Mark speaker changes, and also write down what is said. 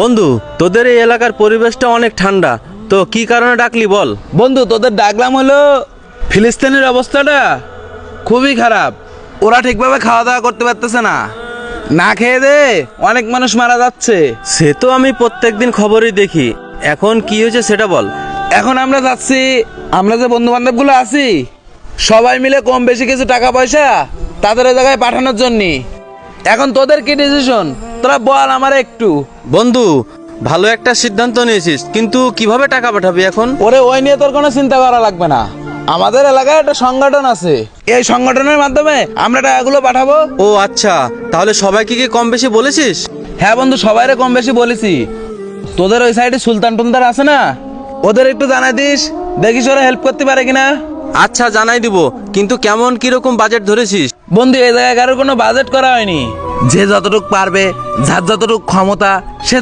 Speaker 1: বন্ধু, তোদের এই এলাকার পরিবেশটা অনেক ঠান্ডা, তো কি কারণে ডাকলি বল।
Speaker 2: বন্ধু, তোদের ডাকলাম হলো ফিলিস্তিনের অবস্থাটা খুবই খারাপ। ওরা ঠিকভাবে খাওয়া দাওয়া করতে পারতেছে না, না খেয়ে দে অনেক মানুষ মারা যাচ্ছে।
Speaker 1: সে তো আমি প্রত্যেকদিন খবরই দেখি, এখন কি হয়েছে সেটা বল।
Speaker 2: এখন আমরা যাচ্ছি, আমরা যে বন্ধু বান্ধব গুলো আছি সবাই মিলে কম বেশি কিছু টাকা পয়সা তাদের ওই জায়গায় পাঠানোর জন্য। এখন তোদের কি ডিসিশন, তোরা বল আমারে একটু।
Speaker 1: বন্ধু, ভালো একটা সিদ্ধান্ত নিয়েছিস, কিন্তু কিভাবে টাকা পাঠাবি এখন?
Speaker 2: ওরে ওই নিয়ে তোর কোনো চিন্তা করা লাগবে না, আমাদের এলাকায় একটা সংগঠন আছে, এই সংগঠনের মাধ্যমে আমরা টাকাগুলো পাঠাবো।
Speaker 1: ও আচ্ছা, তাহলে সবাইকে কি কম বেশি বলেছিস?
Speaker 2: হ্যাঁ বন্ধু, সবাইরে কম বেশি বলেছি। তোদের ওই সাইডে সুলতান টুলতান আছে না, ওদের একটু জানাই দিস, দেখিস ওরা হেল্প করতে পারে কিনা।
Speaker 1: আচ্ছা, জানাই দিব, কিন্তু কেমন কিরকম বাজেট ধরেছিস?
Speaker 2: বন্ধু, এই জায়গায় কারোর কোনো বাজেট করা হয়নি, যে যতটুকু পারবে, যার যতটুকু ক্ষমতা সে